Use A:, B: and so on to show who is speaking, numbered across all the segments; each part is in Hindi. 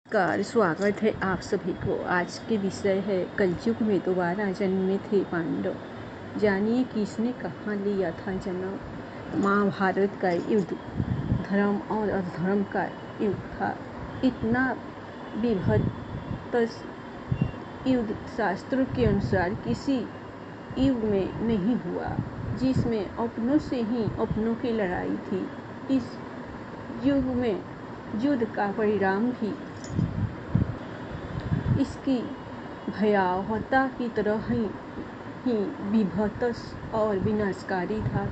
A: नमस्कार, स्वागत है आप सभी को। आज के विषय है कलयुग में दोबारा जन्मे थे पांडव। जानिए किसने कहाँ लिया था जन्म। महाभारत का युद्ध धर्म और अधर्म का युद्ध था। इतना विभत्स युद्ध शास्त्रों के अनुसार किसी युग में नहीं हुआ, जिसमें अपनों से ही अपनों की लड़ाई थी। इस युग में युद्ध का परिणाम भी इसकी भयावहता की तरह ही विभत्स और विनाशकारी था।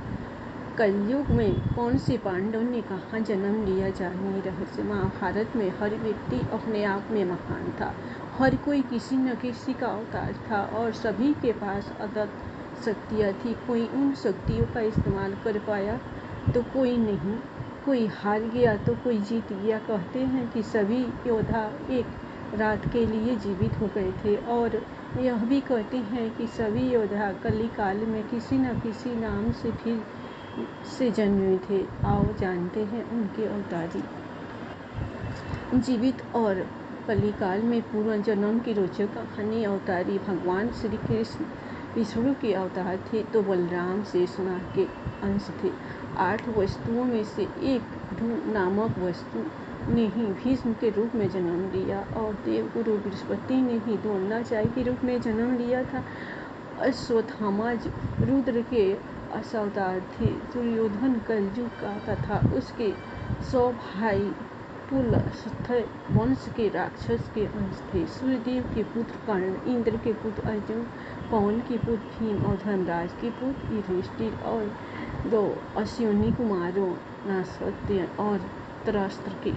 A: कलयुग में कौन से पांडव ने कहाँ जन्म लिया, जानिए रहस्य। महाभारत में हर व्यक्ति अपने आप में महान था। हर कोई किसी न किसी का अवतार था और सभी के पास अदृश्य शक्तियाँ थी। कोई उन शक्तियों का इस्तेमाल कर पाया तो कोई नहीं, कोई हार गया तो कोई जीत गया। कहते हैं कि सभी योद्धा एक रात के लिए जीवित हो गए थे और यह भी कहते हैं कि सभी योद्धा कली काल में किसी न किसी नाम से फिर से जन्मे थे। आओ जानते हैं उनके अवतारी जीवित और कलिकाल में पूर्व जन्म की रोचक कहानी। अवतारी भगवान श्री कृष्ण विष्णु के अवतार थे तो बलराम शेषनाग के अंश थे। 8 वस्तुओं में से एक धू नामक वस्तु ने ही भीष्म के रूप में जन्म लिया और देवगुरु बृहस्पति ने ही द्रोणाचार्य के रूप में जन्म लिया था। अश्वत्थामा रुद्र के अवतार थे। दुर्योधन कलयुग का तथा उसके 100 भाई पुलस्त्य वंश के राक्षस के अंश थे। सूर्यदेव के पुत्र कर्ण, इंद्र के पुत्र अर्जुन, पवन के पुत्र भीम और धर्मराज के पुत्र युधिष्ठिर और 2 अश्विनी कुमारों नृपसत्य और त्रस्त्र के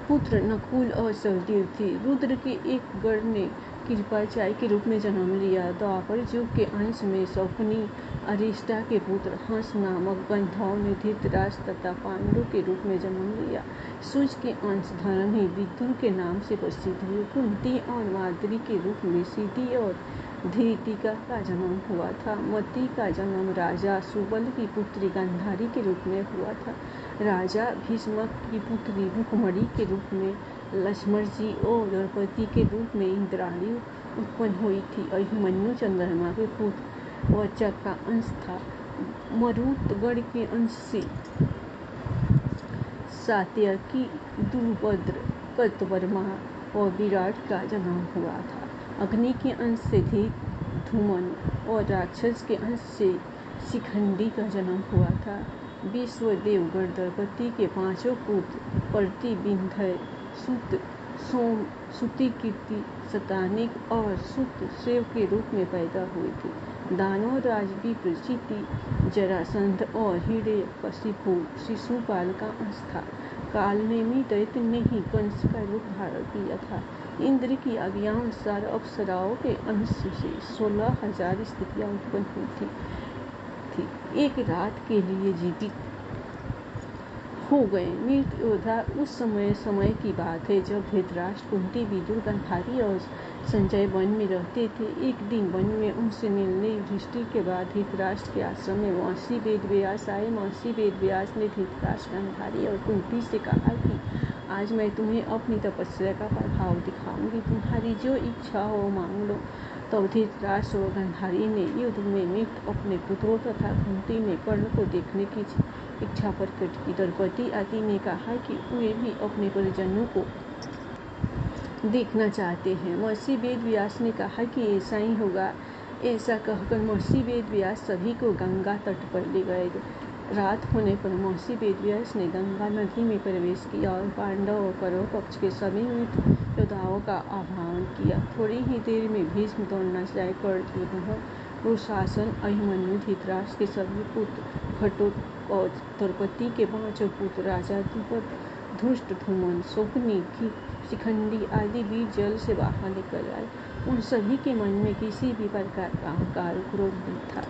A: पुत्र नकुल और सहदेव थे। रुद्र के एक गण ने कृपाचार्य के रूप में जन्म लिया। द्वापर युग के अंश में शकुनी अरिष्टा के पुत्र हंस नामक गंधर्व ने धृतराष्ट्र तथा पांडु के रूप में जन्म लिया। सूर्य के अंश धरणी विदुर के नाम से प्रसिद्ध हुए। कुंती और माद्री के रूप में सिद्धि और धृतिका का जन्म हुआ था। मति का जन्म राजा सुबल की पुत्री गांधारी के रूप में हुआ था। राजा भीष्मक की पुत्री रुक्मणी के रूप में लक्ष्मण जी और द्रौपदी के रूप में इंद्राणी उत्पन्न हुई थी। अभिमन्यु चंद्रमा के पुत्र वचक का अंश था। मरुतगण के अंश से सात्यकी, दुर्भद्र, कृतवर्मा और विराट का जन्म हुआ था। अग्नि के अंश से धूमन और राक्षस के अंश से शिखंडी का जन्म हुआ था। विश्वदेवगण द्रौपदी के 5 पुत्र प्रतिविंध्य, सुत, सोम, सुतिकीर्ति, शतानिक और सुतसेव के रूप में पैदा हुए थे। दानव राज विप्र, चिति, जरासंध और हिरण्यकशिपु शिशुपाल का अंश था। कालनेमी दैत्य ने ही कंस का रूप धारण किया था। इंद्र की आज्ञानुसार अप्सराओं के अंश से 16,000 स्त्रियां उत्पन्न हुई थी। एक रात के लिए जीवित हो गए मृत योद्धा। उस समय की बात है जब धृतराष्ट्र, कुंती, विदुर, गांधारी और संजय वन में रहते थे। एक दिन वन में उनसे मिलने युधिष्ठिर के बाद धृतराष्ट्र के आश्रम में महर्षि वेदव्यास आए। महर्षि वेदव्यास ने धृतराष्ट्र, गांधारी और कुंती से कहा कि आज मैं तुम्हें अपनी तपस्या का प्रभाव दिखाऊंगी, तुम्हारी जो इच्छा हो मांग लो। तब धृतराष्ट्र और गांधारी ने युद्ध में मृत अपने पुत्रों तथा कुंती ने कर्ण को देखने की इच्छा प्रकट की। द्रौपदी आदि ने कहा कि वे भी अपने परिजनों को देखना चाहते हैं। महर्षि वेदव्यास ने कहा कि ऐसा ही होगा। ऐसा कहकर महर्षि वेदव्यास सभी को गंगा तट पर ले गए। रात होने पर महर्षि वेदव्यास ने गंगा नदी में प्रवेश किया और पांडव और कौरव पक्ष के सभी मृत योद्धाओं का आह्वान किया। थोड़ी ही देर में भीष्म, द्रोणाचार्य, कर्ण, दुर्योधन, दुशासन, अभिमन्यु, धृतराष्ट्र के सभी पुत्र, घटोत्कच, द्रौपदी के 5 पुत्र, राजा द्रुपद, धृष्ट, धूमन, शकुनी, शिखंडी आदि वीर जल से बाहर निकल आए। उन सभी के मन में किसी भी प्रकार का अहंकार, क्रोध नहीं था।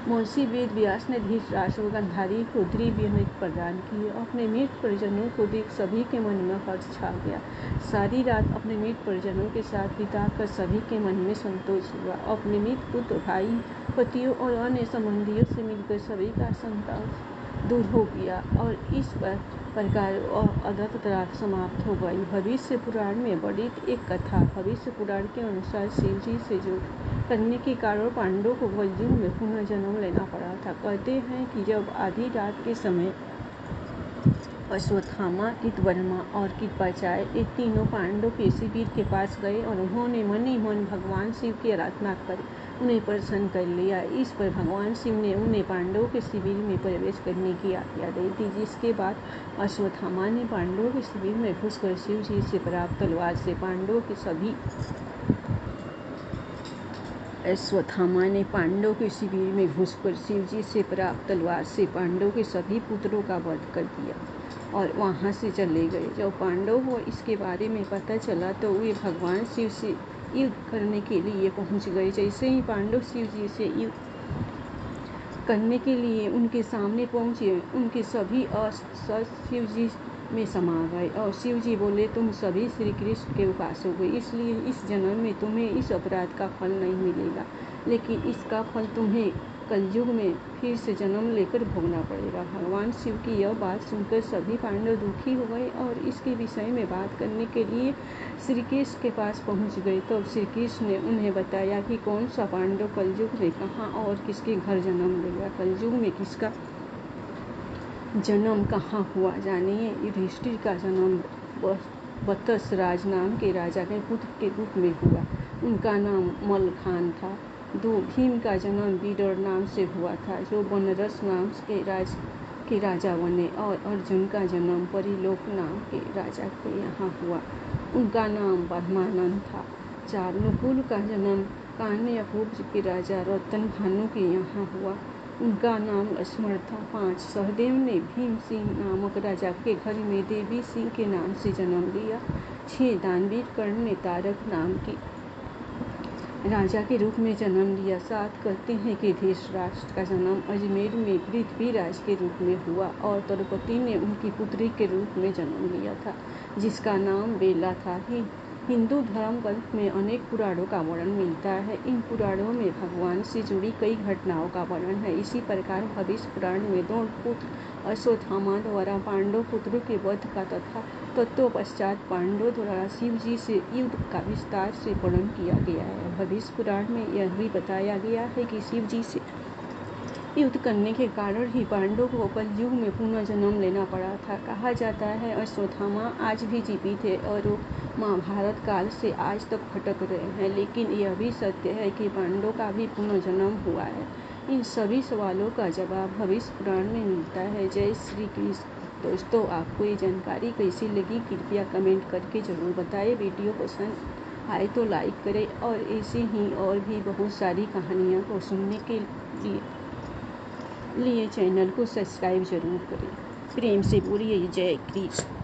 A: महर्षि वेदव्यास ने धृतराष्ट्र और गांधारी को दिव्य नेत्र प्रदान किए। अपने मृत परिजनों को देख सभी के मन में हर्ष छा गया। सारी रात अपने मृत परिजनों के साथ बिताकर सभी के मन में संतोष हुआ। अपने मृत पुत्र, भाई, पतियों और अन्य संबंधियों से मिलकर सभी का संताप दूर हो गया और इस प्रकार अदत्तता समाप्त हो गई। भविष्य पुराण में वर्णित एक कथा। भविष्य पुराण के अनुसार शिव जी से युद्ध करने के कारण पांडवों को कलयुग में पुनर्जन्म लेना पड़ा था। कहते हैं कि जब आधी रात के समय अश्वत्थामा, कृतवर्मा और कृपाचार्य ये तीनों पांडवों के शिविर के पास गए और उन्होंने मन ही मन भगवान शिव की आराधना कर उन्हें प्रसन्न कर लिया। इस पर भगवान शिव ने उन्हें पांडवों के शिविर में प्रवेश करने की आज्ञा दे दी, जिसके बाद अश्वत्थामा ने पांडवों के शिविर में घुसकर शिव जी से प्राप्त तलवार से पांडवों के सभी अश्वत्थामा ने पांडवों के शिविर में घुसकर शिव जी से प्राप्त तलवार से पांडवों के सभी पुत्रों का वध कर दिया और वहां से चले गए। जब पांडवों को इसके बारे में पता चला तो वे भगवान शिव से युद्ध करने के लिए पहुंच गए। जैसे ही पांडव शिव जी से युद्ध करने के लिए उनके सामने पहुंचे, उनके सभी अस्त्र शिव जी में समा गए और शिव जी बोले, तुम सभी श्री कृष्ण के उपासक हो, इसलिए इस जन्म में तुम्हें इस अपराध का फल नहीं मिलेगा, लेकिन इसका फल तुम्हें कलयुग में फिर से जन्म लेकर भोगना पड़ेगा। भगवान शिव की यह बात सुनकर सभी पांडव दुखी हो गए और इसके विषय में बात करने के लिए श्री कृष्ण के पास पहुंच गए। तो श्री कृष्ण ने उन्हें बताया कि कौन सा पांडव कलयुग में कहाँ और किसके घर जन्म लेगा, कलयुग में किसका जन्म कहाँ हुआ। जानिए, युधिष्ठिर का जन्म वत्स राज नाम के राजा के पुत्र के रूप में हुआ। उनका नाम मलखान था। भीम का जन्म विदुर नाम से हुआ था, जो बनरस नाम के राजा बने, और अर्जुन का जन्म परिलोक नाम के राजा के यहाँ हुआ। उनका नाम ब्रह्मानंद था। 4 नकुल का जन्म कान्यकुब्ज के राजा रतनभानु के यहाँ हुआ। उनका नाम लक्ष्मण था। 5 सहदेव ने भीम सिंह नामक राजा के घर में देवी सिंह के नाम से जन्म लिया। 6 दानवीर कर्ण ने तारक नाम के राजा के रूप में जन्म लिया। 7 कहते हैं कि धृतराष्ट्र का जन्म अजमेर में पृथ्वीराज के रूप में हुआ और द्रौपदी ने उनकी पुत्री के रूप में जन्म लिया था, जिसका नाम बेला था। हिंदू धर्म ग्रंथ में अनेक पुराणों का वर्णन मिलता है। इन पुराणों में भगवान से जुड़ी कई घटनाओं का वर्णन है। इसी प्रकार भविष्य पुराण में द्रोणपुत्र अश्वत्थामा द्वारा पांडव पुत्रों के वध का तथा तत्पश्चात पांडवों द्वारा शिव जी से युद्ध का विस्तार से वर्णन किया गया है। भविष्य पुराण में यह भी बताया गया है कि शिव जी से युद्ध करने के कारण ही पांडवों को कलयुग में पुनः जन्म लेना पड़ा था। कहा जाता है अश्वत्थामा आज भी जीवित है और वो महाभारत काल से आज तक भटक रहे हैं, लेकिन यह भी सत्य है कि पांडवों का भी पुनर्जन्म हुआ है। इन सभी सवालों का जवाब भविष्य पुराण में मिलता है। जय श्री कृष्ण। दोस्तों, आपको ये जानकारी कैसी लगी कृपया कमेंट करके ज़रूर बताएं। वीडियो पसंद आए तो लाइक करें और ऐसी ही और भी बहुत सारी कहानियों को सुनने के लिए चैनल को सब्सक्राइब जरूर करें। प्रेम से बोलिए जय कृष्ण।